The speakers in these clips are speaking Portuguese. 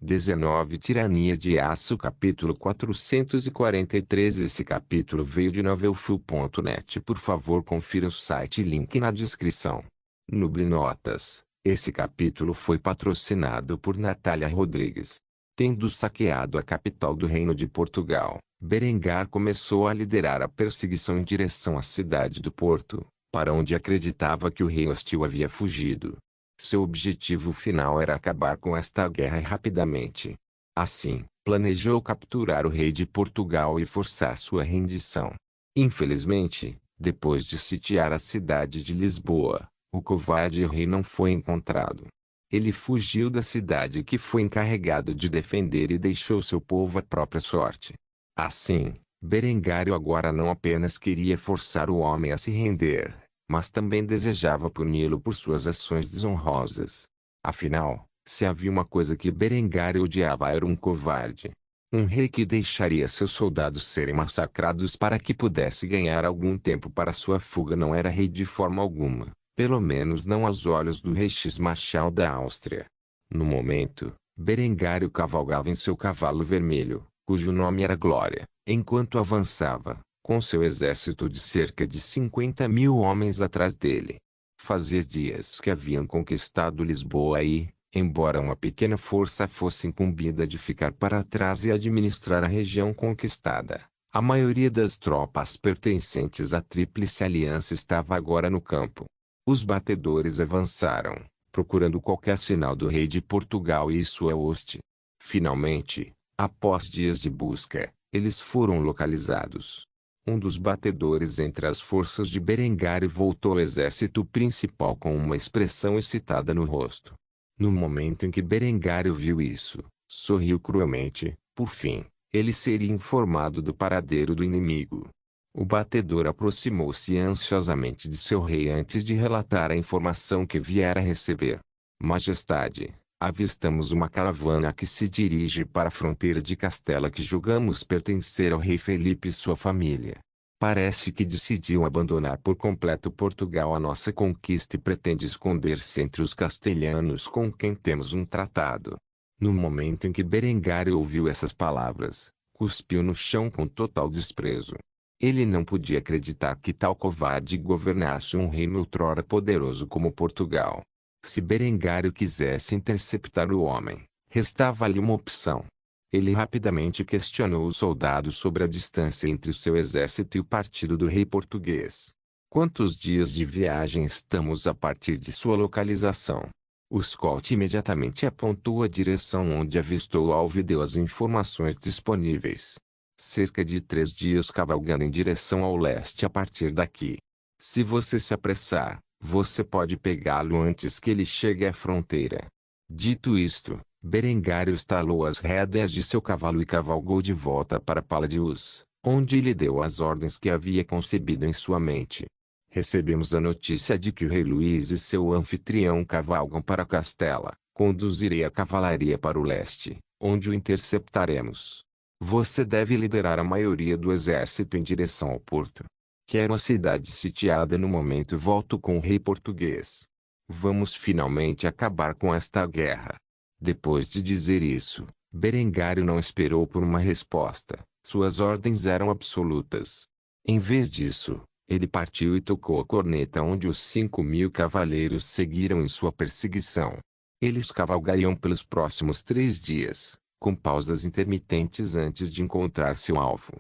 19 Tirania de Aço capítulo 443. Esse capítulo veio de novelfull.net. Por favor confira o site e link na descrição. Notas. Esse capítulo foi patrocinado por Natália Rodrigues. Tendo saqueado a capital do Reino de Portugal, Berengar começou a liderar a perseguição em direção à cidade do Porto, para onde acreditava que o rei hostil havia fugido. Seu objetivo final era acabar com esta guerra rapidamente. Assim, planejou capturar o rei de Portugal e forçar sua rendição. Infelizmente, depois de sitiar a cidade de Lisboa, o covarde rei não foi encontrado. Ele fugiu da cidade que foi encarregado de defender e deixou seu povo à própria sorte. Assim, Berengário agora não apenas queria forçar o homem a se render, mas também desejava puni-lo por suas ações desonrosas. Afinal, se havia uma coisa que Berengário odiava era um covarde. Um rei que deixaria seus soldados serem massacrados para que pudesse ganhar algum tempo para sua fuga não era rei de forma alguma, pelo menos não aos olhos do rei X-Marchal da Áustria. No momento, Berengário cavalgava em seu cavalo vermelho, cujo nome era Glória, enquanto avançava, com seu exército de cerca de 50.000 homens atrás dele. Fazia dias que haviam conquistado Lisboa e, embora uma pequena força fosse incumbida de ficar para trás e administrar a região conquistada, a maioria das tropas pertencentes à Tríplice Aliança estava agora no campo. Os batedores avançaram, procurando qualquer sinal do rei de Portugal e sua hoste. Finalmente, após dias de busca, eles foram localizados. Um dos batedores entre as forças de Berengário voltou ao exército principal com uma expressão excitada no rosto. No momento em que Berengário viu isso, sorriu cruelmente. Por fim, ele seria informado do paradeiro do inimigo. O batedor aproximou-se ansiosamente de seu rei antes de relatar a informação que viera a receber. Majestade, avistamos uma caravana que se dirige para a fronteira de Castela que julgamos pertencer ao rei Felipe e sua família. Parece que decidiu abandonar por completo Portugal a nossa conquista e pretende esconder-se entre os castelhanos com quem temos um tratado. No momento em que Berengário ouviu essas palavras, cuspiu no chão com total desprezo. Ele não podia acreditar que tal covarde governasse um reino outrora poderoso como Portugal. Se Berengário quisesse interceptar o homem, restava-lhe uma opção. Ele rapidamente questionou os soldados sobre a distância entre o seu exército e o partido do rei português. Quantos dias de viagem estamos a partir de sua localização? O Scott imediatamente apontou a direção onde avistou o alvo e deu as informações disponíveis. Cerca de 3 dias cavalgando em direção ao leste a partir daqui. Se você se apressar, você pode pegá-lo antes que ele chegue à fronteira. Dito isto, Berengário estalou as rédeas de seu cavalo e cavalgou de volta para Paladius, onde lhe deu as ordens que havia concebido em sua mente. Recebemos a notícia de que o rei Luís e seu anfitrião cavalgam para Castela. Conduzirei a cavalaria para o leste, onde o interceptaremos. Você deve liderar a maioria do exército em direção ao porto. Quero a cidade sitiada no momento e volto com o rei português. Vamos finalmente acabar com esta guerra. Depois de dizer isso, Berengário não esperou por uma resposta. Suas ordens eram absolutas. Em vez disso, ele partiu e tocou a corneta onde os 5.000 cavaleiros seguiram em sua perseguição. Eles cavalgariam pelos próximos 3 dias, com pausas intermitentes antes de encontrar seu alvo.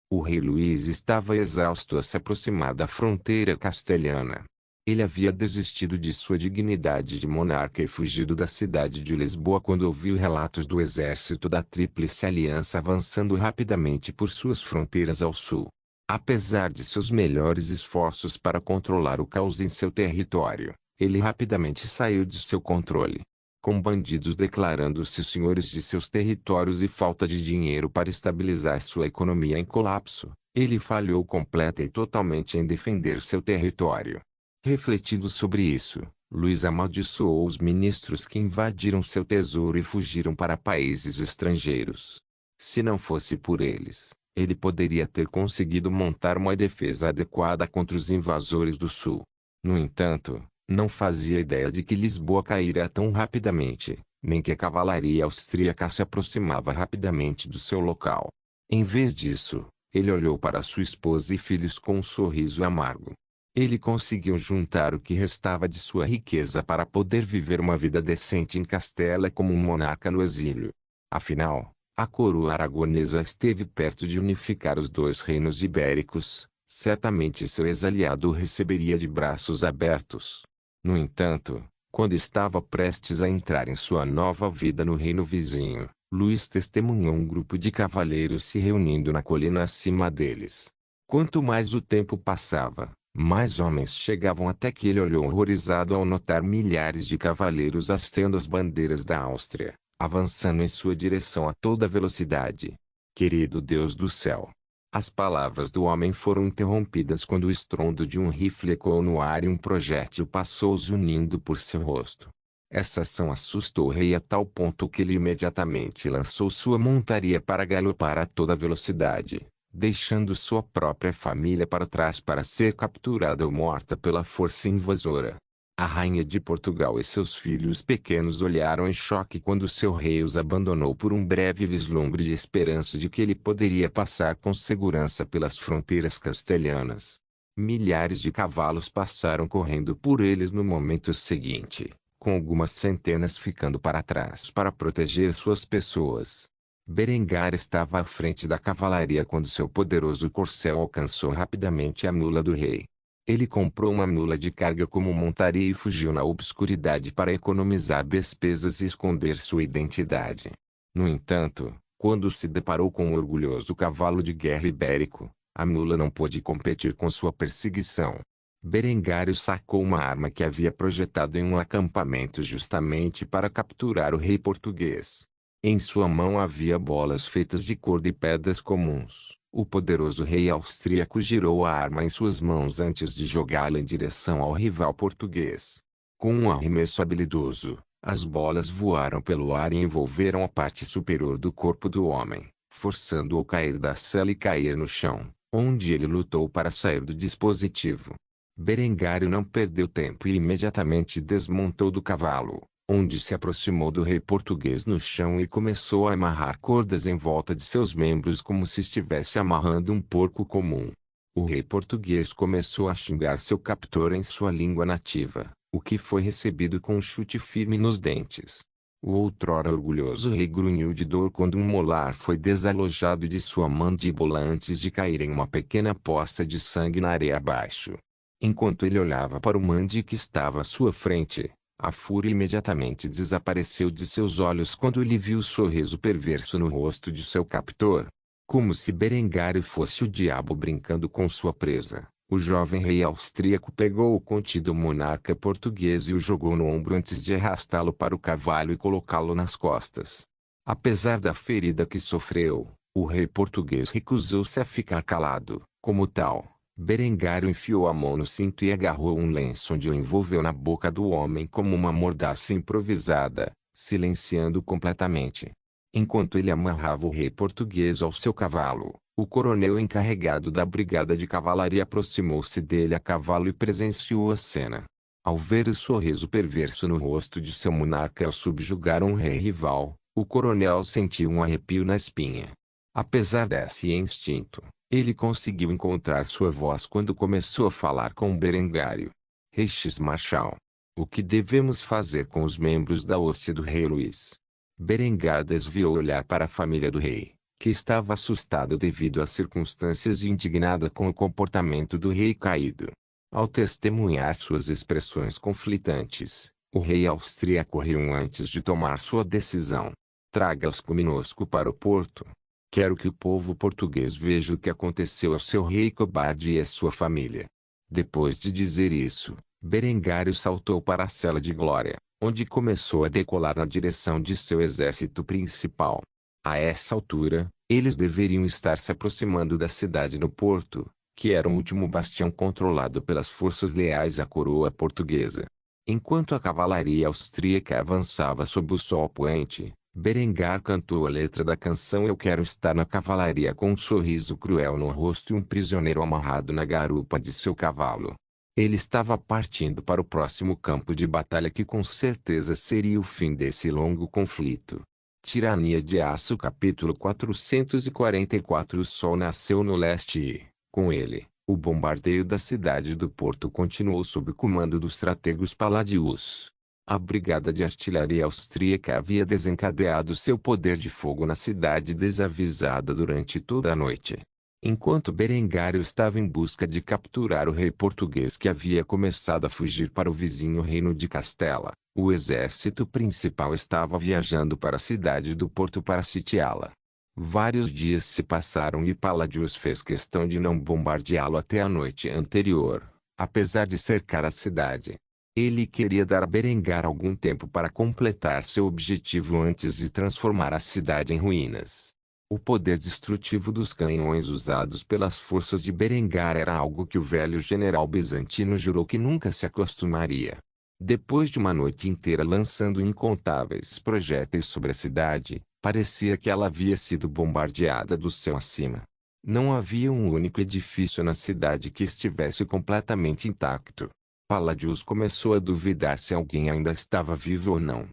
O rei Luís estava exausto a se aproximar da fronteira castelhana. Ele havia desistido de sua dignidade de monarca e fugido da cidade de Lisboa quando ouviu relatos do exército da Tríplice Aliança avançando rapidamente por suas fronteiras ao sul. Apesar de seus melhores esforços para controlar o caos em seu território, ele rapidamente saiu de seu controle. Com bandidos declarando-se senhores de seus territórios e falta de dinheiro para estabilizar sua economia em colapso, ele falhou completa e totalmente em defender seu território. Refletindo sobre isso, Luís amaldiçoou os ministros que invadiram seu tesouro e fugiram para países estrangeiros. Se não fosse por eles, ele poderia ter conseguido montar uma defesa adequada contra os invasores do sul. No entanto, não fazia ideia de que Lisboa cairia tão rapidamente, nem que a cavalaria austríaca se aproximava rapidamente do seu local. Em vez disso, ele olhou para sua esposa e filhos com um sorriso amargo. Ele conseguiu juntar o que restava de sua riqueza para poder viver uma vida decente em Castela como um monarca no exílio. Afinal, a coroa aragonesa esteve perto de unificar os dois reinos ibéricos. Certamente seu ex-aliado o receberia de braços abertos. No entanto, quando estava prestes a entrar em sua nova vida no reino vizinho, Luís testemunhou um grupo de cavaleiros se reunindo na colina acima deles. Quanto mais o tempo passava, mais homens chegavam até que ele olhou horrorizado ao notar milhares de cavaleiros hasteando as bandeiras da Áustria, avançando em sua direção a toda velocidade. Querido Deus do céu! As palavras do homem foram interrompidas quando o estrondo de um rifle ecoou no ar e um projétil passou zunindo por seu rosto. Essa ação assustou o rei a tal ponto que ele imediatamente lançou sua montaria para galopar a toda velocidade, deixando sua própria família para trás para ser capturada ou morta pela força invasora. A rainha de Portugal e seus filhos pequenos olharam em choque quando seu rei os abandonou por um breve vislumbre de esperança de que ele poderia passar com segurança pelas fronteiras castelhanas. Milhares de cavalos passaram correndo por eles no momento seguinte, com algumas centenas ficando para trás para proteger suas pessoas. Berengar estava à frente da cavalaria quando seu poderoso corcel alcançou rapidamente a mula do rei. Ele comprou uma mula de carga como montaria e fugiu na obscuridade para economizar despesas e esconder sua identidade. No entanto, quando se deparou com o orgulhoso cavalo de guerra ibérico, a mula não pôde competir com sua perseguição. Berengário sacou uma arma que havia projetado em um acampamento justamente para capturar o rei português. Em sua mão havia bolas feitas de couro e pedras comuns. O poderoso rei austríaco girou a arma em suas mãos antes de jogá-la em direção ao rival português. Com um arremesso habilidoso, as bolas voaram pelo ar e envolveram a parte superior do corpo do homem, forçando-o a cair da sela e cair no chão, onde ele lutou para sair do dispositivo. Berengário não perdeu tempo e imediatamente desmontou do cavalo, onde se aproximou do rei português no chão e começou a amarrar cordas em volta de seus membros como se estivesse amarrando um porco comum. O rei português começou a xingar seu captor em sua língua nativa, o que foi recebido com um chute firme nos dentes. O outrora orgulhoso rei grunhiu de dor quando um molar foi desalojado de sua mandíbula antes de cair em uma pequena poça de sangue na areia abaixo. Enquanto ele olhava para o mande que estava à sua frente, a fúria imediatamente desapareceu de seus olhos quando ele viu o sorriso perverso no rosto de seu captor. Como se Berengário fosse o diabo brincando com sua presa, o jovem rei austríaco pegou o contido monarca português e o jogou no ombro antes de arrastá-lo para o cavalo e colocá-lo nas costas. Apesar da ferida que sofreu, o rei português recusou-se a ficar calado. Como tal, Berengário enfiou a mão no cinto e agarrou um lenço onde o envolveu na boca do homem como uma mordaça improvisada, silenciando-o completamente. Enquanto ele amarrava o rei português ao seu cavalo, o coronel encarregado da brigada de cavalaria aproximou-se dele a cavalo e presenciou a cena. Ao ver o sorriso perverso no rosto de seu monarca ao subjugar um rei rival, o coronel sentiu um arrepio na espinha. Apesar desse instinto, ele conseguiu encontrar sua voz quando começou a falar com Berengário. Reichsmarschall. O que devemos fazer com os membros da hoste do rei Luís? Berengar desviou o olhar para a família do rei, que estava assustada devido às circunstâncias e indignada com o comportamento do rei caído. Ao testemunhar suas expressões conflitantes, o rei austríaco riu antes de tomar sua decisão. Traga-os conosco para o porto. Quero que o povo português veja o que aconteceu ao seu rei cobarde e à sua família. Depois de dizer isso, Berengário saltou para a cela de glória, onde começou a decolar na direção de seu exército principal. A essa altura, eles deveriam estar se aproximando da cidade no porto, que era o último bastião controlado pelas forças leais à coroa portuguesa. Enquanto a cavalaria austríaca avançava sob o sol poente, Berengar cantou a letra da canção Eu Quero Estar na Cavalaria com um sorriso cruel no rosto e um prisioneiro amarrado na garupa de seu cavalo. Ele estava partindo para o próximo campo de batalha que com certeza seria o fim desse longo conflito. Tirania de Aço capítulo 444. O sol nasceu no leste e, com ele, o bombardeio da cidade do porto continuou sob o comando dos strategos Paladius. A brigada de artilharia austríaca havia desencadeado seu poder de fogo na cidade desavisada durante toda a noite. Enquanto Berengário estava em busca de capturar o rei português que havia começado a fugir para o vizinho reino de Castela, o exército principal estava viajando para a cidade do porto para sitiá-la. Vários dias se passaram e Paladius fez questão de não bombardeá-lo até a noite anterior, apesar de cercar a cidade. Ele queria dar a Berengar algum tempo para completar seu objetivo antes de transformar a cidade em ruínas. O poder destrutivo dos canhões usados pelas forças de Berengar era algo que o velho general bizantino jurou que nunca se acostumaria. Depois de uma noite inteira lançando incontáveis projéteis sobre a cidade, parecia que ela havia sido bombardeada do céu acima. Não havia um único edifício na cidade que estivesse completamente intacto. Paladius começou a duvidar se alguém ainda estava vivo ou não.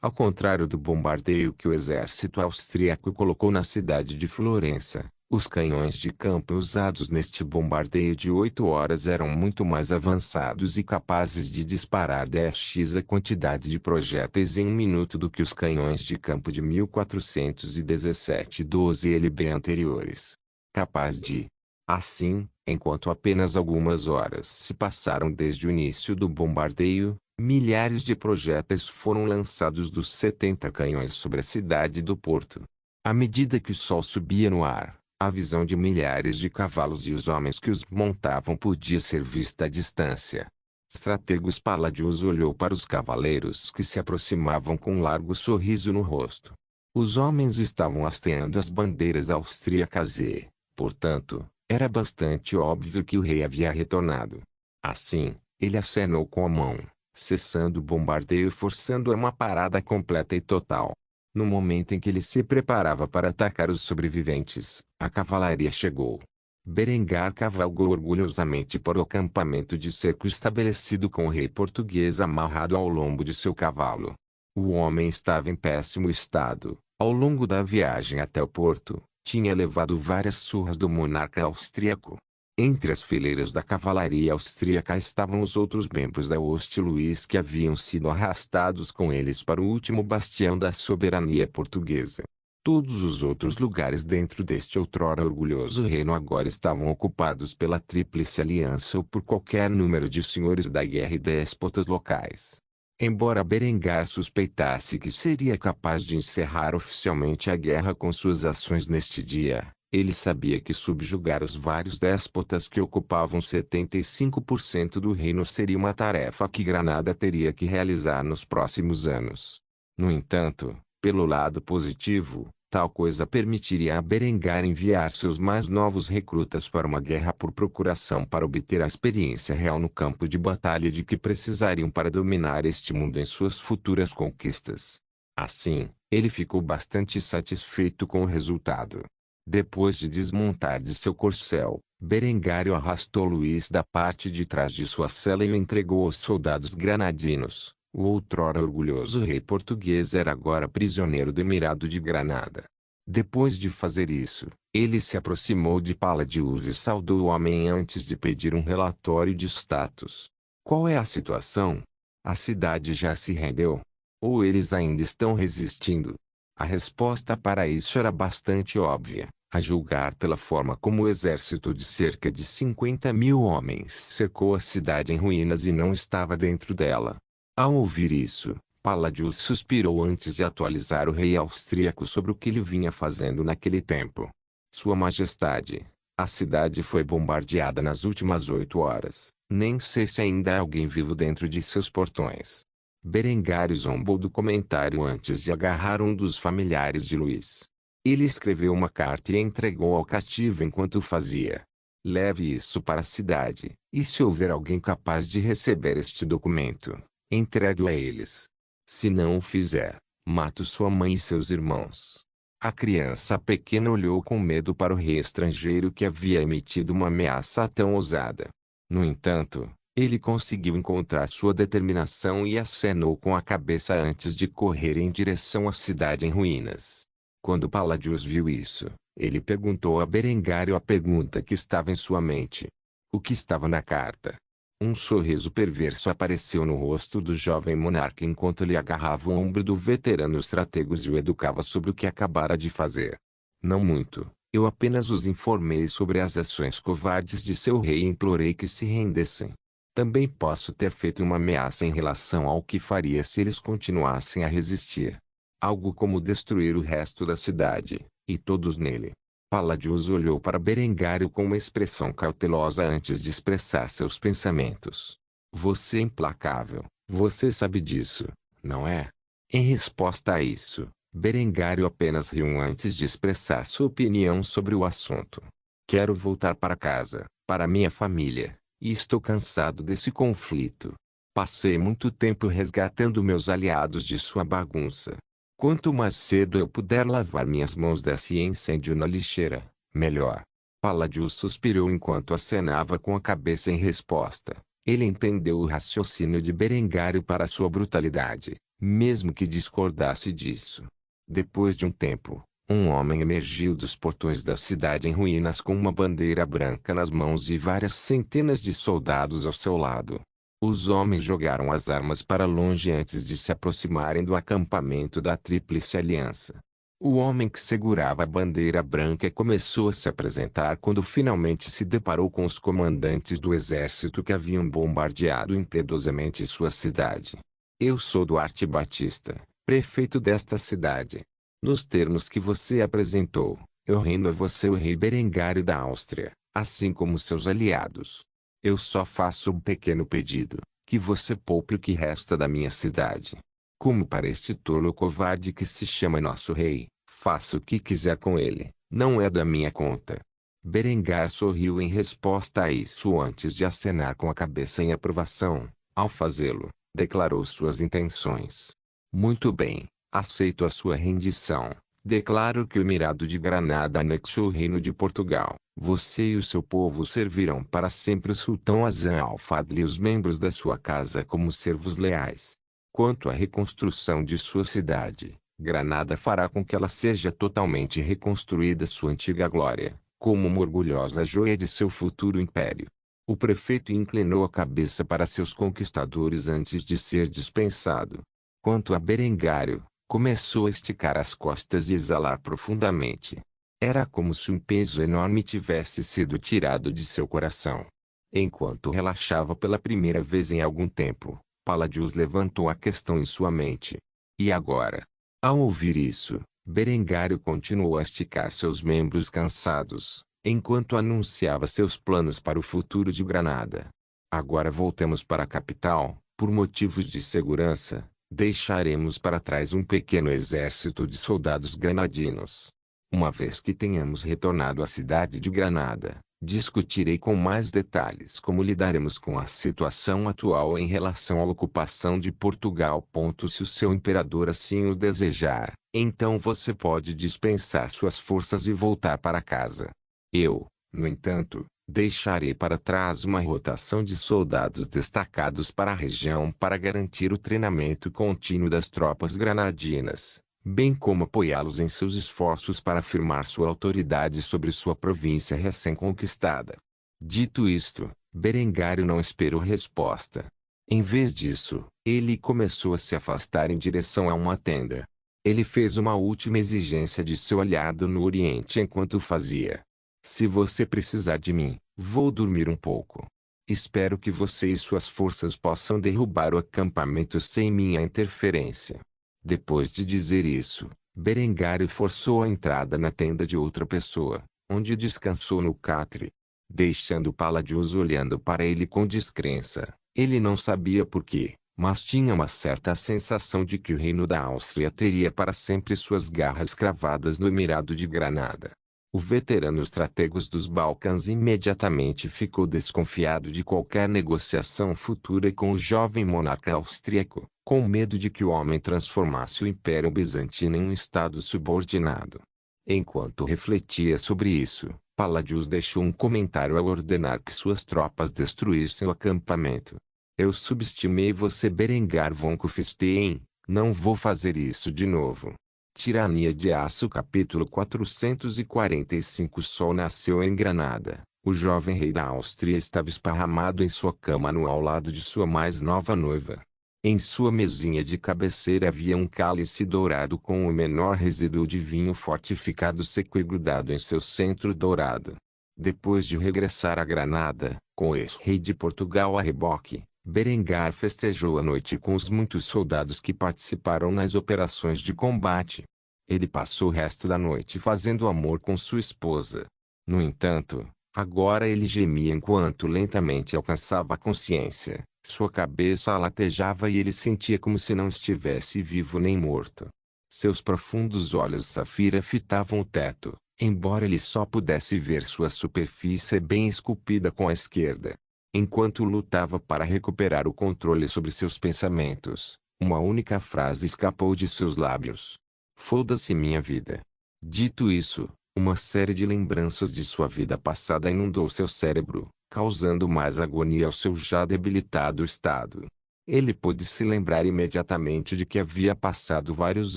Ao contrário do bombardeio que o exército austríaco colocou na cidade de Florença, os canhões de campo usados neste bombardeio de 8 horas eram muito mais avançados e capazes de disparar 10x a quantidade de projéteis em um minuto do que os canhões de campo de 1417-12 LB anteriores. Capaz de. Assim, enquanto apenas algumas horas se passaram desde o início do bombardeio, milhares de projéteis foram lançados dos 70 canhões sobre a cidade do porto. À medida que o sol subia no ar, a visão de milhares de cavalos e os homens que os montavam podia ser vista à distância. Strategos Paladius olhou para os cavaleiros que se aproximavam com um largo sorriso no rosto. Os homens estavam hasteando as bandeiras austríacas e, portanto, era bastante óbvio que o rei havia retornado. Assim, ele acenou com a mão, cessando o bombardeio e forçando uma parada completa e total. No momento em que ele se preparava para atacar os sobreviventes, a cavalaria chegou. Berengar cavalgou orgulhosamente para o acampamento de cerco estabelecido com o rei português amarrado ao lombo de seu cavalo. O homem estava em péssimo estado. Ao longo da viagem até o porto, tinha levado várias surras do monarca austríaco. Entre as fileiras da cavalaria austríaca estavam os outros membros da hoste Luís que haviam sido arrastados com eles para o último bastião da soberania portuguesa. Todos os outros lugares dentro deste outrora orgulhoso reino agora estavam ocupados pela Tríplice Aliança ou por qualquer número de senhores da guerra e déspotas locais. Embora Berengar suspeitasse que seria capaz de encerrar oficialmente a guerra com suas ações neste dia, ele sabia que subjugar os vários déspotas que ocupavam 75% do reino seria uma tarefa que Granada teria que realizar nos próximos anos. No entanto, pelo lado positivo, tal coisa permitiria a Berengar enviar seus mais novos recrutas para uma guerra por procuração para obter a experiência real no campo de batalha de que precisariam para dominar este mundo em suas futuras conquistas. Assim, ele ficou bastante satisfeito com o resultado. Depois de desmontar de seu corcel, Berengário arrastou Luís da parte de trás de sua cela e o entregou aos soldados granadinos. O outrora orgulhoso rei português era agora prisioneiro do Emirado de Granada. Depois de fazer isso, ele se aproximou de Paladius e saudou o homem antes de pedir um relatório de status. Qual é a situação? A cidade já se rendeu? Ou eles ainda estão resistindo? A resposta para isso era bastante óbvia, a julgar pela forma como o exército de cerca de 50.000 homens cercou a cidade em ruínas e não estava dentro dela. Ao ouvir isso, Paladius suspirou antes de atualizar o rei austríaco sobre o que ele vinha fazendo naquele tempo. Sua Majestade, a cidade foi bombardeada nas últimas 8 horas. Nem sei se ainda há alguém vivo dentro de seus portões. Berengário zombou do comentário antes de agarrar um dos familiares de Luís. Ele escreveu uma carta e a entregou ao cativo enquanto o fazia. Leve isso para a cidade, e se houver alguém capaz de receber este documento, entregue-o a eles. Se não o fizer, mato sua mãe e seus irmãos. A criança pequena olhou com medo para o rei estrangeiro que havia emitido uma ameaça tão ousada. No entanto, Ele conseguiu encontrar sua determinação e acenou com a cabeça antes de correr em direção à cidade em ruínas. Quando Palladius viu isso, ele perguntou a Berengário a pergunta que estava em sua mente. O que estava na carta? Um sorriso perverso apareceu no rosto do jovem monarca enquanto ele agarrava o ombro do veterano Strategos e o educava sobre o que acabara de fazer. Não muito, eu apenas os informei sobre as ações covardes de seu rei e implorei que se rendessem. Também posso ter feito uma ameaça em relação ao que faria se eles continuassem a resistir. Algo como destruir o resto da cidade, e todos nele. Palladius olhou para Berengário com uma expressão cautelosa antes de expressar seus pensamentos. Você é implacável, você sabe disso, não é? Em resposta a isso, Berengário apenas riu antes de expressar sua opinião sobre o assunto. Quero voltar para casa, para minha família, e estou cansado desse conflito. Passei muito tempo resgatando meus aliados de sua bagunça. Quanto mais cedo eu puder lavar minhas mãos desse incêndio na lixeira, melhor. Palladius suspirou enquanto acenava com a cabeça em resposta. Ele entendeu o raciocínio de Berengário para sua brutalidade, mesmo que discordasse disso. Depois de um tempo, um homem emergiu dos portões da cidade em ruínas com uma bandeira branca nas mãos e várias centenas de soldados ao seu lado. Os homens jogaram as armas para longe antes de se aproximarem do acampamento da Tríplice Aliança. O homem que segurava a bandeira branca começou a se apresentar quando finalmente se deparou com os comandantes do exército que haviam bombardeado impiedosamente sua cidade. Eu sou Duarte Batista, prefeito desta cidade. Nos termos que você apresentou, eu reino a você o rei Berengário da Áustria, assim como seus aliados. Eu só faço um pequeno pedido, que você poupe o que resta da minha cidade. Como para este tolo covarde que se chama nosso rei, faça o que quiser com ele, não é da minha conta. Berengar sorriu em resposta a isso antes de acenar com a cabeça em aprovação. Ao fazê-lo, declarou suas intenções. Muito bem, aceito a sua rendição. Declaro que o Emirado de Granada anexou o Reino de Portugal. Você e o seu povo servirão para sempre o sultão Hassan al-Fadl e os membros da sua casa como servos leais. Quanto à reconstrução de sua cidade, Granada fará com que ela seja totalmente reconstruída sua antiga glória, como uma orgulhosa joia de seu futuro império. O prefeito inclinou a cabeça para seus conquistadores antes de ser dispensado. Quanto a Berengário, começou a esticar as costas e exalar profundamente. Era como se um peso enorme tivesse sido tirado de seu coração. Enquanto relaxava pela primeira vez em algum tempo, Palladius levantou a questão em sua mente. E agora? Ao ouvir isso, Berengário continuou a esticar seus membros cansados, enquanto anunciava seus planos para o futuro de Granada. Agora voltemos para a capital, por motivos de segurança. Deixaremos para trás um pequeno exército de soldados granadinos. Uma vez que tenhamos retornado à cidade de Granada, discutirei com mais detalhes como lidaremos com a situação atual em relação à ocupação de Portugal. Se o seu imperador assim o desejar, então você pode dispensar suas forças e voltar para casa. Eu, no entanto, deixarei para trás uma rotação de soldados destacados para a região para garantir o treinamento contínuo das tropas granadinas, bem como apoiá-los em seus esforços para afirmar sua autoridade sobre sua província recém-conquistada. Dito isto, Berengário não esperou resposta. Em vez disso, ele começou a se afastar em direção a uma tenda. Ele fez uma última exigência de seu aliado no Oriente enquanto fazia. Se você precisar de mim, vou dormir um pouco. Espero que você e suas forças possam derrubar o acampamento sem minha interferência. Depois de dizer isso, Berengário forçou a entrada na tenda de outra pessoa, onde descansou no catre. Deixando Palladius olhando para ele com descrença, ele não sabia por quê, mas tinha uma certa sensação de que o reino da Áustria teria para sempre suas garras cravadas no Emirado de Granada. O veterano Strategos dos Balcãs imediatamente ficou desconfiado de qualquer negociação futura com o jovem monarca austríaco, com medo de que o homem transformasse o Império Bizantino em um estado subordinado. Enquanto refletia sobre isso, Palladius deixou um comentário ao ordenar que suas tropas destruíssem o acampamento. Eu subestimei você, Berengar von Kufstein. Não vou fazer isso de novo. Tirania de Aço capítulo 445. O sol nasceu em Granada. O jovem rei da Áustria estava esparramado em sua cama ao lado de sua mais nova noiva. Em sua mesinha de cabeceira havia um cálice dourado com o menor resíduo de vinho fortificado seco e grudado em seu centro dourado. Depois de regressar a Granada, com o ex-rei de Portugal a reboque, Berengar festejou a noite com os muitos soldados que participaram nas operações de combate. Ele passou o resto da noite fazendo amor com sua esposa. No entanto, agora ele gemia enquanto lentamente alcançava a consciência. Sua cabeça latejava e ele sentia como se não estivesse vivo nem morto. Seus profundos olhos safira fitavam o teto, embora ele só pudesse ver sua superfície bem esculpida com a esquerda. Enquanto lutava para recuperar o controle sobre seus pensamentos, uma única frase escapou de seus lábios. Foda-se minha vida. Dito isso, uma série de lembranças de sua vida passada inundou seu cérebro, causando mais agonia ao seu já debilitado estado. Ele pôde se lembrar imediatamente de que havia passado vários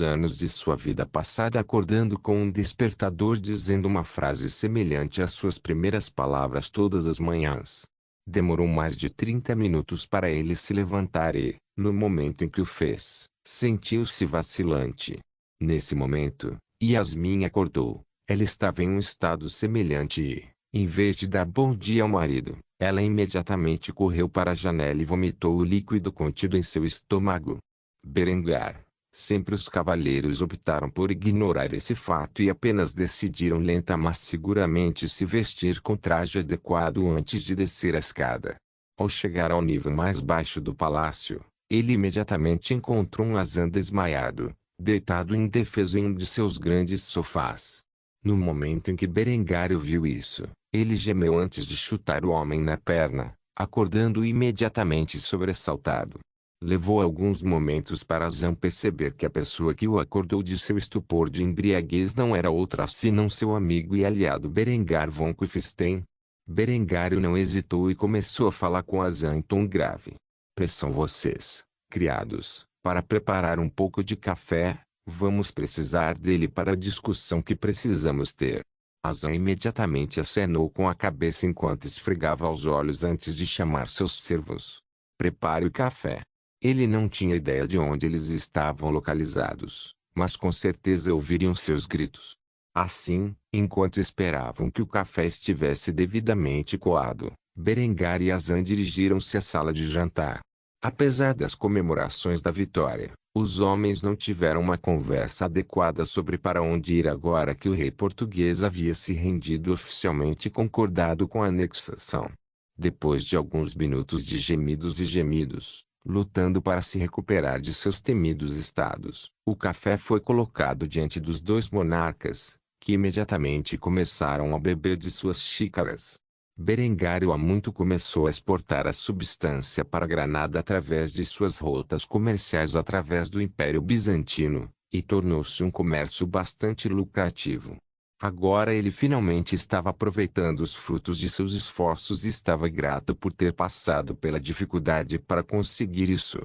anos de sua vida passada acordando com um despertador dizendo uma frase semelhante às suas primeiras palavras todas as manhãs. Demorou mais de 30 minutos para ele se levantar e, no momento em que o fez, sentiu-se vacilante. Nesse momento, Yasmin acordou. Ela estava em um estado semelhante e, em vez de dar bom dia ao marido, ela imediatamente correu para a janela e vomitou o líquido contido em seu estômago. Berengar. Sempre os cavalheiros optaram por ignorar esse fato e apenas decidiram lenta mas seguramente se vestir com traje adequado antes de descer a escada. Ao chegar ao nível mais baixo do palácio, ele imediatamente encontrou um Azan desmaiado, deitado indefeso em um de seus grandes sofás. No momento em que Berengar viu isso, ele gemeu antes de chutar o homem na perna, acordando imediatamente sobressaltado. Levou alguns momentos para Azan perceber que a pessoa que o acordou de seu estupor de embriaguez não era outra senão seu amigo e aliado Berengar von Kufstein. Berengar não hesitou e começou a falar com Azan em tom grave. Peçam vocês, criados, para preparar um pouco de café. Vamos precisar dele para a discussão que precisamos ter. Azan imediatamente acenou com a cabeça enquanto esfregava os olhos antes de chamar seus servos. Prepare o café. Ele não tinha ideia de onde eles estavam localizados, mas com certeza ouviriam seus gritos. Assim, enquanto esperavam que o café estivesse devidamente coado, Berengar e Azan dirigiram-se à sala de jantar. Apesar das comemorações da vitória, os homens não tiveram uma conversa adequada sobre para onde ir agora que o rei português havia se rendido oficialmente e concordado com a anexação. Depois de alguns minutos de gemidos e gemidos, lutando para se recuperar de seus temidos estados, o café foi colocado diante dos dois monarcas, que imediatamente começaram a beber de suas xícaras. Berengar há muito começou a exportar a substância para Granada através de suas rotas comerciais através do Império Bizantino, e tornou-se um comércio bastante lucrativo. Agora ele finalmente estava aproveitando os frutos de seus esforços e estava grato por ter passado pela dificuldade para conseguir isso.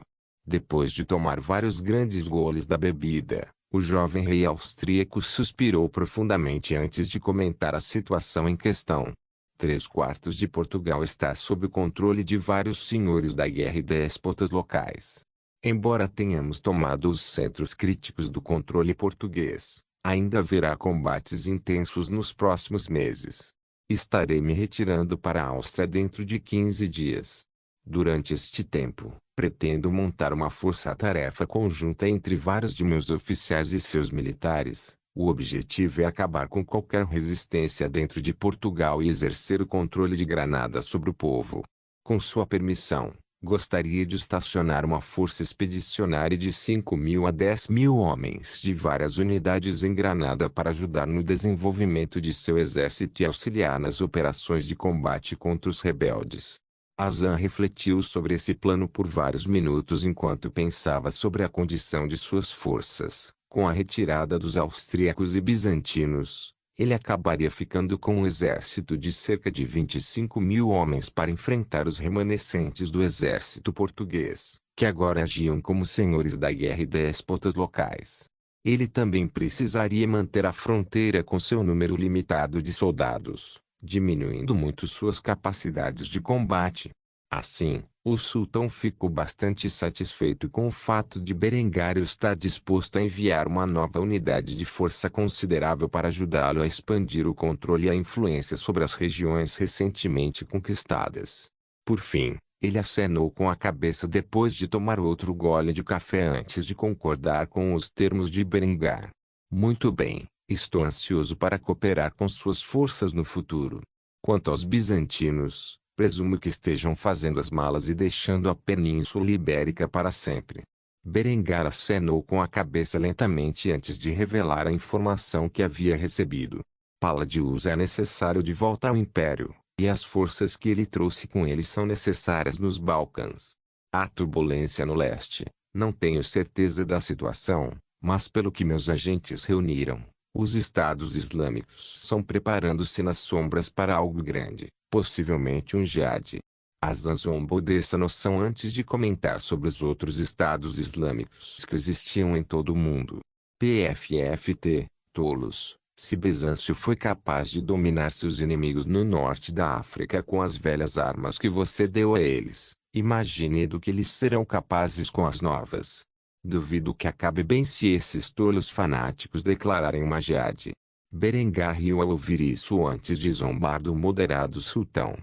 Depois de tomar vários grandes goles da bebida, o jovem rei austríaco suspirou profundamente antes de comentar a situação em questão. 3/4 de Portugal está sob o controle de vários senhores da guerra e déspotas locais. Embora tenhamos tomado os centros críticos do controle português, ainda haverá combates intensos nos próximos meses. Estarei me retirando para a Áustria dentro de 15 dias. Durante este tempo, pretendo montar uma força-tarefa conjunta entre vários de meus oficiais e seus militares. O objetivo é acabar com qualquer resistência dentro de Portugal e exercer o controle de Granada sobre o povo. Com sua permissão, gostaria de estacionar uma força expedicionária de 5.000 a 10.000 homens de várias unidades em Granada para ajudar no desenvolvimento de seu exército e auxiliar nas operações de combate contra os rebeldes. Azan refletiu sobre esse plano por vários minutos enquanto pensava sobre a condição de suas forças. Com a retirada dos austríacos e bizantinos, Ele acabaria ficando com um exército de cerca de 25.000 homens para enfrentar os remanescentes do exército português, que agora agiam como senhores da guerra e déspotas locais. Ele também precisaria manter a fronteira com seu número limitado de soldados, diminuindo muito suas capacidades de combate. Assim, o sultão ficou bastante satisfeito com o fato de Berengário estar disposto a enviar uma nova unidade de força considerável para ajudá-lo a expandir o controle e a influência sobre as regiões recentemente conquistadas. Por fim, ele acenou com a cabeça depois de tomar outro gole de café antes de concordar com os termos de Berengar. Muito bem, estou ansioso para cooperar com suas forças no futuro. Quanto aos bizantinos, presumo que estejam fazendo as malas e deixando a Península Ibérica para sempre. Berengar acenou com a cabeça lentamente antes de revelar a informação que havia recebido. Palladius é necessário de volta ao Império, e as forças que ele trouxe com ele são necessárias nos Balcãs. Há turbulência no leste, não tenho certeza da situação, mas pelo que meus agentes reuniram, os Estados Islâmicos estão preparando-se nas sombras para algo grande, possivelmente um jihad. Azan zombou dessa noção antes de comentar sobre os outros Estados Islâmicos que existiam em todo o mundo. PFFT, tolos. Se Bizâncio foi capaz de dominar seus inimigos no norte da África com as velhas armas que você deu a eles, imagine do que eles serão capazes com as novas. Duvido que acabe bem se esses tolos fanáticos declararem uma jihad. Berengar riu ao ouvir isso antes de zombar do moderado sultão.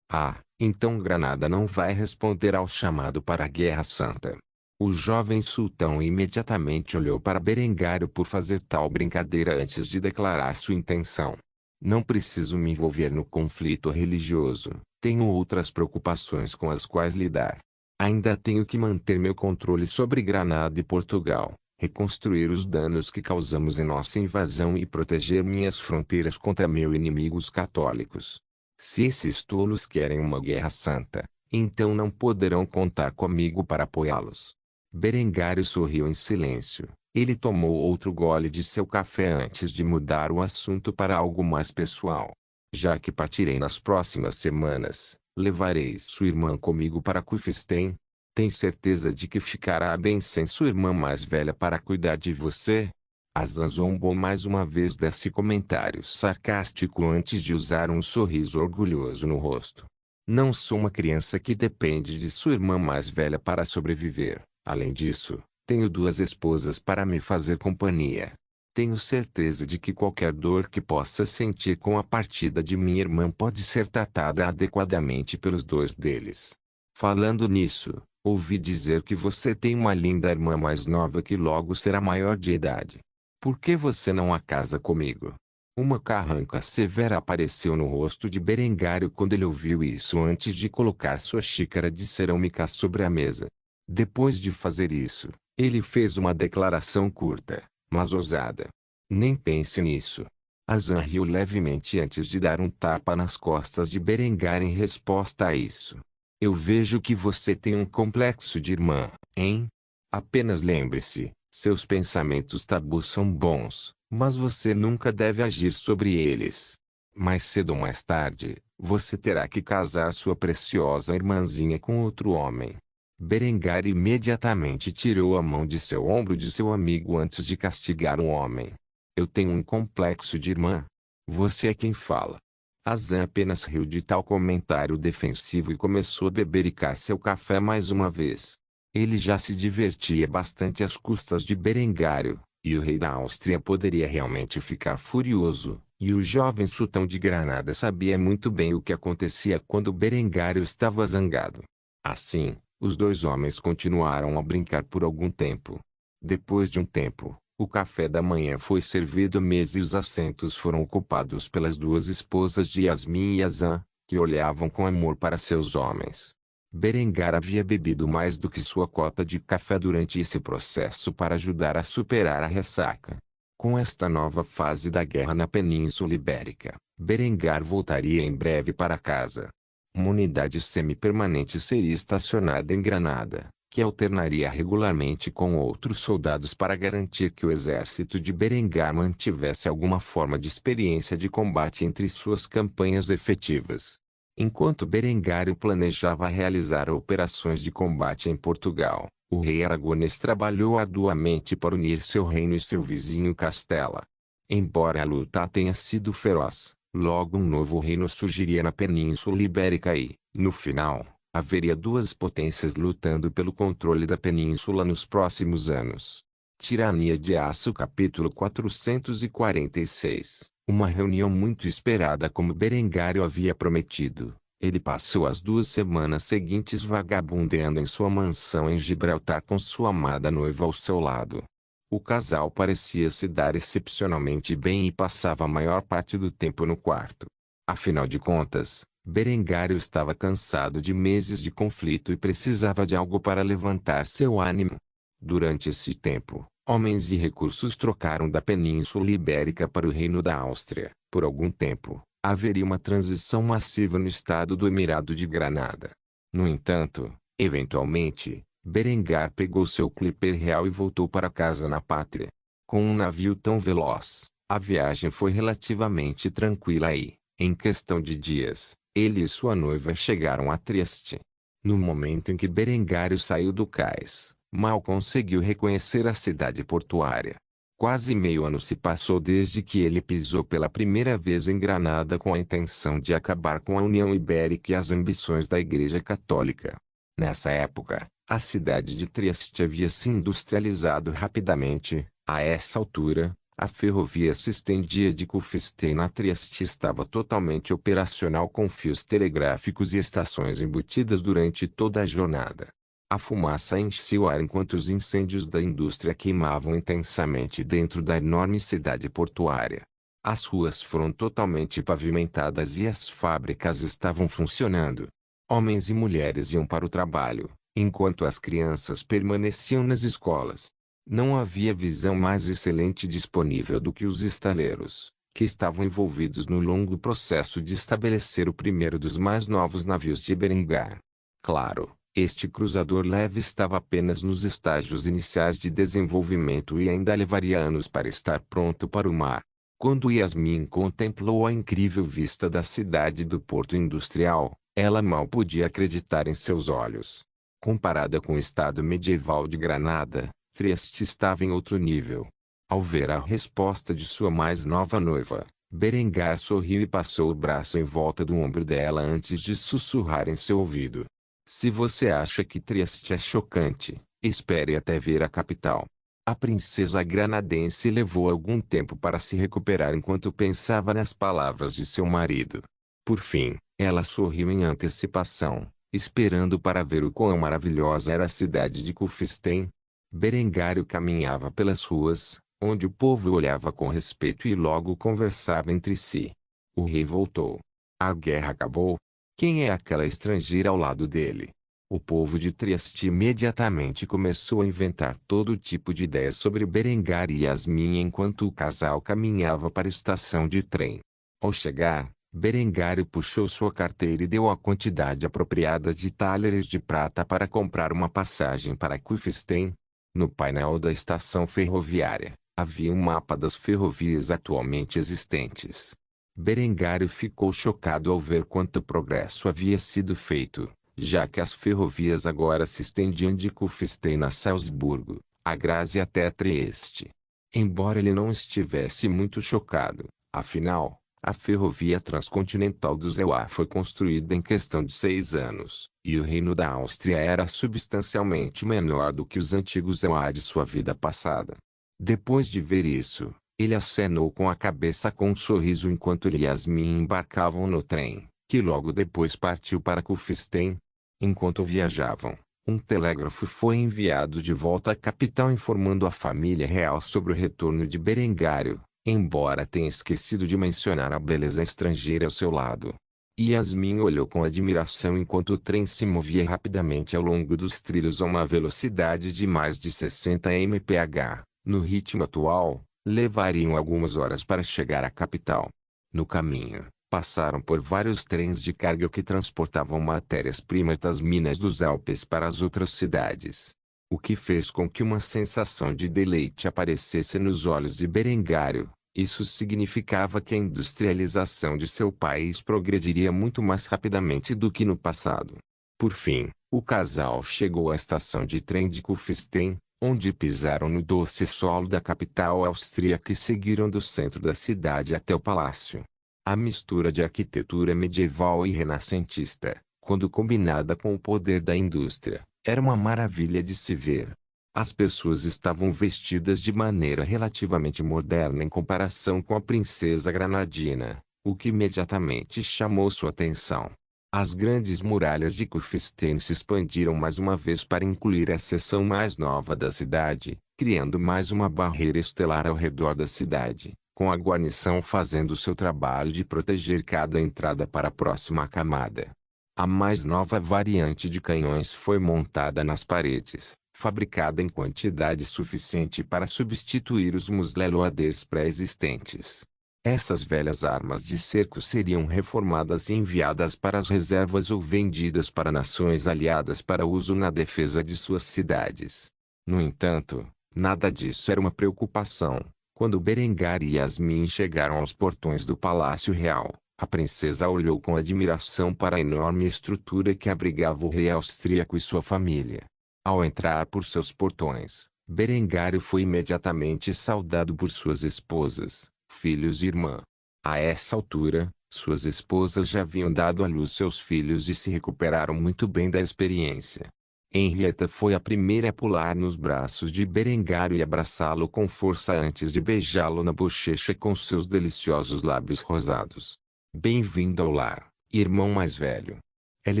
Ah, então Granada não vai responder ao chamado para a Guerra Santa. O jovem sultão imediatamente olhou para Berengário por fazer tal brincadeira antes de declarar sua intenção. Não preciso me envolver no conflito religioso, tenho outras preocupações com as quais lidar. Ainda tenho que manter meu controle sobre Granada e Portugal, reconstruir os danos que causamos em nossa invasão e proteger minhas fronteiras contra meus inimigos católicos. Se esses tolos querem uma guerra santa, então não poderão contar comigo para apoiá-los. Berengário sorriu em silêncio. Ele tomou outro gole de seu café antes de mudar o assunto para algo mais pessoal. Já que partirei nas próximas semanas, levarei sua irmã comigo para Kufstein? Tem certeza de que ficará bem sem sua irmã mais velha para cuidar de você? Azan zombou mais uma vez desse comentário sarcástico antes de usar um sorriso orgulhoso no rosto. Não sou uma criança que depende de sua irmã mais velha para sobreviver. Além disso, tenho 2 esposas para me fazer companhia. Tenho certeza de que qualquer dor que possa sentir com a partida de minha irmã pode ser tratada adequadamente pelos 2 deles. Falando nisso, ouvi dizer que você tem uma linda irmã mais nova que logo será maior de idade. Por que você não a casa comigo? Uma carranca severa apareceu no rosto de Berengário quando ele ouviu isso antes de colocar sua xícara de cerâmica sobre a mesa. Depois de fazer isso, ele fez uma declaração curta, mas ousada. Nem pense nisso. Azan riu levemente antes de dar um tapa nas costas de Berengário em resposta a isso. Eu vejo que você tem um complexo de irmã, hein? Apenas lembre-se, seus pensamentos tabus são bons, mas você nunca deve agir sobre eles. Mais cedo ou mais tarde, você terá que casar sua preciosa irmãzinha com outro homem. Berengar imediatamente tirou a mão de seu ombro de seu amigo antes de castigar o homem. Eu tenho um complexo de irmã. Você é quem fala. Azan apenas riu de tal comentário defensivo e começou a bebericar seu café mais uma vez. Ele já se divertia bastante às custas de Berengário, e o rei da Áustria poderia realmente ficar furioso, e o jovem sultão de Granada sabia muito bem o que acontecia quando Berengário estava zangado. Assim, os 2 homens continuaram a brincar por algum tempo. Depois de um tempo, o café da manhã foi servido à mesa e os assentos foram ocupados pelas 2 esposas de Yasmin e Azan, que olhavam com amor para seus homens. Berengar havia bebido mais do que sua cota de café durante esse processo para ajudar a superar a ressaca. Com esta nova fase da guerra na Península Ibérica, Berengar voltaria em breve para casa. Uma unidade semi-permanente seria estacionada em Granada, que alternaria regularmente com outros soldados para garantir que o exército de Berengar mantivesse alguma forma de experiência de combate entre suas campanhas efetivas. Enquanto Berengário planejava realizar operações de combate em Portugal, o rei aragonês trabalhou arduamente para unir seu reino e seu vizinho Castela. Embora a luta tenha sido feroz, logo um novo reino surgiria na Península Ibérica e, no final, haveria duas potências lutando pelo controle da península nos próximos anos. Tirania de Aço capítulo 446. Uma reunião muito esperada como Berengário havia prometido. Ele passou as 2 semanas seguintes vagabundeando em sua mansão em Gibraltar com sua amada noiva ao seu lado. O casal parecia se dar excepcionalmente bem e passava a maior parte do tempo no quarto. Afinal de contas, Berengário estava cansado de meses de conflito e precisava de algo para levantar seu ânimo. Durante esse tempo, homens e recursos trocaram da Península Ibérica para o Reino da Áustria. Por algum tempo, haveria uma transição massiva no estado do Emirado de Granada. No entanto, eventualmente, Berengar pegou seu clipper real e voltou para casa na pátria. Com um navio tão veloz, a viagem foi relativamente tranquila e, em questão de dias, ele e sua noiva chegaram a Trieste. No momento em que Berengário saiu do cais, mal conseguiu reconhecer a cidade portuária. Quase meio ano se passou desde que ele pisou pela primeira vez em Granada com a intenção de acabar com a União Ibérica e as ambições da Igreja Católica. Nessa época, a cidade de Trieste havia se industrializado rapidamente. A essa altura, a ferrovia se estendia de Kufstein a Trieste e estava totalmente operacional com fios telegráficos e estações embutidas durante toda a jornada. A fumaça enchia o ar enquanto os incêndios da indústria queimavam intensamente dentro da enorme cidade portuária. As ruas foram totalmente pavimentadas e as fábricas estavam funcionando. Homens e mulheres iam para o trabalho, enquanto as crianças permaneciam nas escolas. Não havia visão mais excelente disponível do que os estaleiros, que estavam envolvidos no longo processo de estabelecer o primeiro dos mais novos navios de Berengar. Claro, este cruzador leve estava apenas nos estágios iniciais de desenvolvimento e ainda levaria anos para estar pronto para o mar. Quando Yasmin contemplou a incrível vista da cidade do porto industrial, ela mal podia acreditar em seus olhos. Comparada com o estado medieval de Granada, Trieste estava em outro nível. Ao ver a resposta de sua mais nova noiva, Berengar sorriu e passou o braço em volta do ombro dela antes de sussurrar em seu ouvido. Se você acha que Trieste é chocante, espere até ver a capital. A princesa granadense levou algum tempo para se recuperar enquanto pensava nas palavras de seu marido. Por fim, ela sorriu em antecipação, esperando para ver o quão maravilhosa era a cidade de Kufstein. Berengário caminhava pelas ruas, onde o povo olhava com respeito e logo conversava entre si. O rei voltou. A guerra acabou. Quem é aquela estrangeira ao lado dele? O povo de Trieste imediatamente começou a inventar todo tipo de ideias sobre Berengar e Yasmin enquanto o casal caminhava para a estação de trem. Ao chegar, Berengário puxou sua carteira e deu a quantidade apropriada de talheres de prata para comprar uma passagem para Kufstein. No painel da estação ferroviária, havia um mapa das ferrovias atualmente existentes. Berengário ficou chocado ao ver quanto progresso havia sido feito, já que as ferrovias agora se estendiam de Kufstein a Salzburgo, a Graz e até Trieste. Embora ele não estivesse muito chocado, afinal, a ferrovia transcontinental do Zewa foi construída em questão de 6 anos, e o Reino da Áustria era substancialmente menor do que os antigos Zewa de sua vida passada. Depois de ver isso, ele acenou com a cabeça com um sorriso enquanto ele e Yasmin embarcavam no trem, que logo depois partiu para Kufstein. Enquanto viajavam, um telégrafo foi enviado de volta à capital informando a família real sobre o retorno de Berengário, embora tenha esquecido de mencionar a beleza estrangeira ao seu lado. Yasmin olhou com admiração enquanto o trem se movia rapidamente ao longo dos trilhos a uma velocidade de mais de 60 mph. No ritmo atual, levariam algumas horas para chegar à capital. No caminho, Passaram por vários trens de carga que transportavam matérias-primas das minas dos Alpes para as outras cidades. O que fez com que uma sensação de deleite aparecesse nos olhos de Berengário. Isso significava que a industrialização de seu país progrediria muito mais rapidamente do que no passado. Por fim, o casal chegou à estação de trem de Kufstein, onde pisaram no doce solo da capital austríaca e seguiram do centro da cidade até o palácio. A mistura de arquitetura medieval e renascentista, quando combinada com o poder da indústria, era uma maravilha de se ver. As pessoas estavam vestidas de maneira relativamente moderna em comparação com a princesa granadina, o que imediatamente chamou sua atenção. As grandes muralhas de Kufstein se expandiram mais uma vez para incluir a seção mais nova da cidade, criando mais uma barreira estelar ao redor da cidade, com a guarnição fazendo seu trabalho de proteger cada entrada para a próxima camada. A mais nova variante de canhões foi montada nas paredes, fabricada em quantidade suficiente para substituir os muzzleloaders pré-existentes. Essas velhas armas de cerco seriam reformadas e enviadas para as reservas ou vendidas para nações aliadas para uso na defesa de suas cidades. No entanto, nada disso era uma preocupação. Quando Berengar e Yasmin chegaram aos portões do Palácio Real, a princesa olhou com admiração para a enorme estrutura que abrigava o rei austríaco e sua família. Ao entrar por seus portões, Berengário foi imediatamente saudado por suas esposas, filhos e irmã. A essa altura, suas esposas já haviam dado à luz seus filhos e se recuperaram muito bem da experiência. Henrietta foi a primeira a pular nos braços de Berengário e abraçá-lo com força antes de beijá-lo na bochecha com seus deliciosos lábios rosados. Bem-vindo ao lar, irmão mais velho. Ela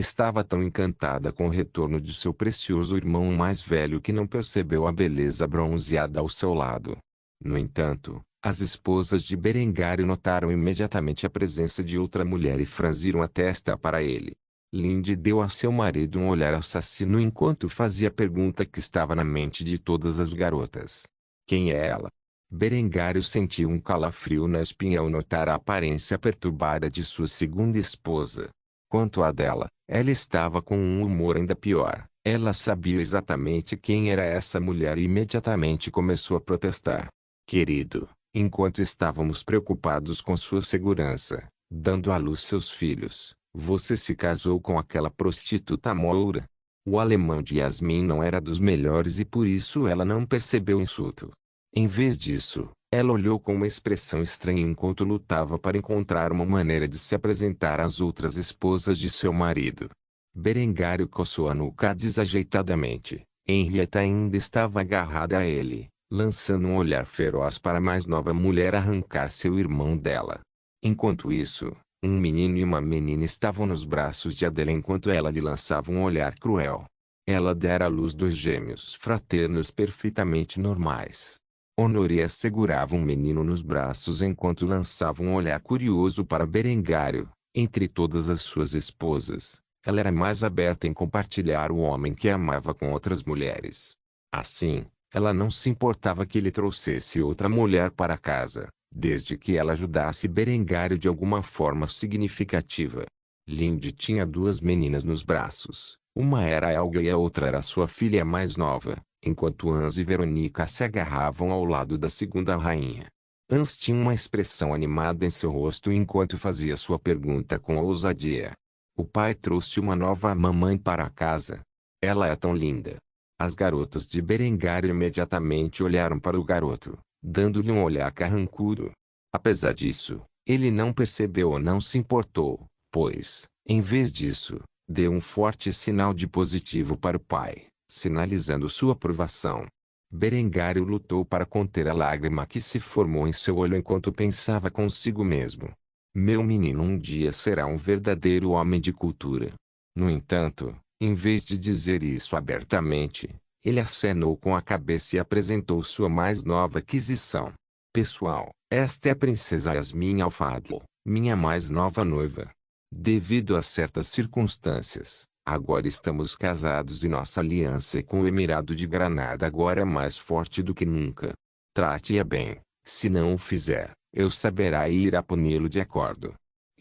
estava tão encantada com o retorno de seu precioso irmão mais velho que não percebeu a beleza bronzeada ao seu lado. No entanto, as esposas de Berengário notaram imediatamente a presença de outra mulher e franziram a testa para ele. Linde deu a seu marido um olhar assassino enquanto fazia a pergunta que estava na mente de todas as garotas. Quem é ela? Berengário sentiu um calafrio na espinha ao notar a aparência perturbada de sua segunda esposa. Quanto à dela, ela estava com um humor ainda pior. Ela sabia exatamente quem era essa mulher e imediatamente começou a protestar. Querido, enquanto estávamos preocupados com sua segurança, dando à luz seus filhos, você se casou com aquela prostituta moura. O alemão de Yasmin não era dos melhores e por isso ela não percebeu o insulto. Em vez disso, ela olhou com uma expressão estranha enquanto lutava para encontrar uma maneira de se apresentar às outras esposas de seu marido. Berengário coçou a nuca desajeitadamente. Henrietta ainda estava agarrada a ele, lançando um olhar feroz para a mais nova mulher arrancar seu irmão dela. Enquanto isso, um menino e uma menina estavam nos braços de Adela enquanto ela lhe lançava um olhar cruel. Ela dera à luz dois gêmeos fraternos perfeitamente normais. Honoré segurava um menino nos braços enquanto lançava um olhar curioso para Berengário. Entre todas as suas esposas, ela era mais aberta em compartilhar o homem que amava com outras mulheres. Assim, ela não se importava que ele trouxesse outra mulher para casa, desde que ela ajudasse Berengário de alguma forma significativa. Linde tinha duas meninas nos braços. Uma era Helga e a outra era sua filha mais nova, enquanto Hans e Verônica se agarravam ao lado da segunda rainha. Hans tinha uma expressão animada em seu rosto enquanto fazia sua pergunta com ousadia. O pai trouxe uma nova mamãe para casa. Ela é tão linda. As garotas de Berengário imediatamente olharam para o garoto, dando-lhe um olhar carrancudo. Apesar disso, ele não percebeu ou não se importou, pois, em vez disso, deu um forte sinal de positivo para o pai, sinalizando sua aprovação. Berengário lutou para conter a lágrima que se formou em seu olho enquanto pensava consigo mesmo. Meu menino um dia será um verdadeiro homem de cultura. No entanto, em vez de dizer isso abertamente, ele acenou com a cabeça e apresentou sua mais nova aquisição. Pessoal, esta é a princesa Yasmin Al-Fadl, minha mais nova noiva. Devido a certas circunstâncias, agora estamos casados e nossa aliança com o Emirado de Granada agora é mais forte do que nunca. Trate-a bem, se não o fizer, eu saberá e irá puni-lo de acordo.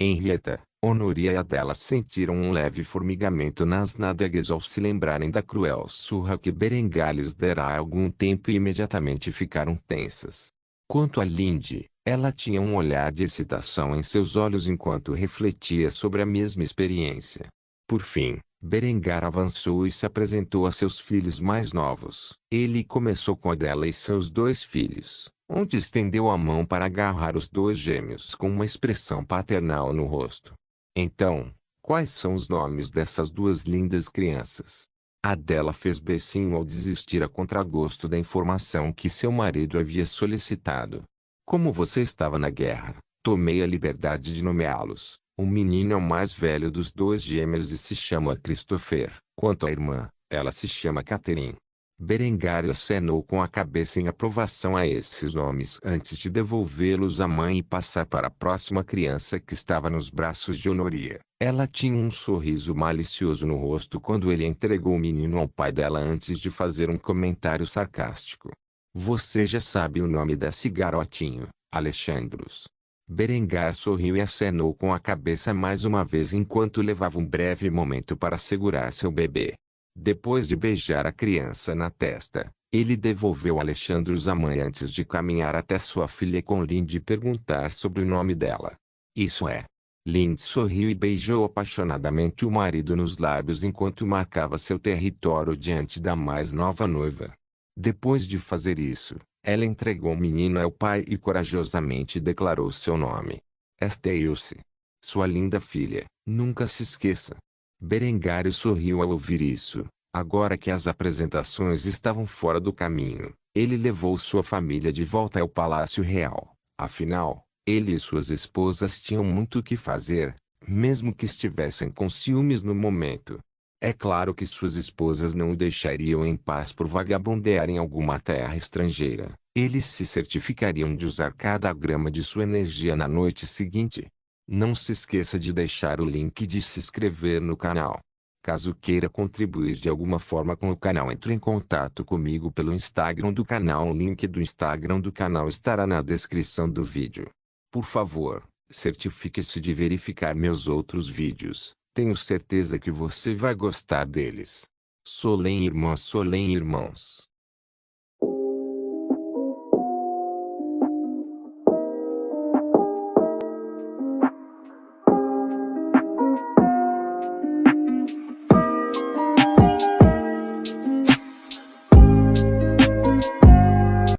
Henrietta, Honoria e Adela sentiram um leve formigamento nas nádegas ao se lembrarem da cruel surra que Berengar lhes dera há algum tempo e imediatamente ficaram tensas. Quanto a Lindy, ela tinha um olhar de excitação em seus olhos enquanto refletia sobre a mesma experiência. Por fim, Berengar avançou e se apresentou a seus filhos mais novos. Ele começou com Adela e seus 2 filhos, onde estendeu a mão para agarrar os 2 gêmeos com uma expressão paternal no rosto. Então, quais são os nomes dessas 2 lindas crianças? Adela fez beicinho ao desistir a contragosto da informação que seu marido havia solicitado. Como você estava na guerra, tomei a liberdade de nomeá-los. O menino é o mais velho dos 2 gêmeos e se chama Christopher. Quanto à irmã, ela se chama Catherine. Berengar acenou com a cabeça em aprovação a esses nomes antes de devolvê-los à mãe e passar para a próxima criança que estava nos braços de Honoria. Ela tinha um sorriso malicioso no rosto quando ele entregou o menino ao pai dela antes de fazer um comentário sarcástico. Você já sabe o nome desse garotinho, Alexandros. Berengar sorriu e acenou com a cabeça mais uma vez enquanto levava um breve momento para segurar seu bebê. Depois de beijar a criança na testa, ele devolveu Alexandros à mãe antes de caminhar até sua filha com Lindy e perguntar sobre o nome dela. Isso é. Lindy sorriu e beijou apaixonadamente o marido nos lábios enquanto marcava seu território diante da mais nova noiva. Depois de fazer isso, ela entregou o menino ao pai e corajosamente declarou seu nome. Esta é Ilse. Sua linda filha, nunca se esqueça. Berengar sorriu ao ouvir isso. Agora que as apresentações estavam fora do caminho, ele levou sua família de volta ao Palácio Real. Afinal, ele e suas esposas tinham muito o que fazer, mesmo que estivessem com ciúmes no momento. É claro que suas esposas não o deixariam em paz por vagabundear em alguma terra estrangeira. Eles se certificariam de usar cada grama de sua energia na noite seguinte. Não se esqueça de deixar o link de se inscrever no canal. Caso queira contribuir de alguma forma com o canal, entre em contato comigo pelo Instagram do canal. O link do Instagram do canal estará na descrição do vídeo. Por favor, certifique-se de verificar meus outros vídeos. Tenho certeza que você vai gostar deles. Solem irmãs, Solem irmãos.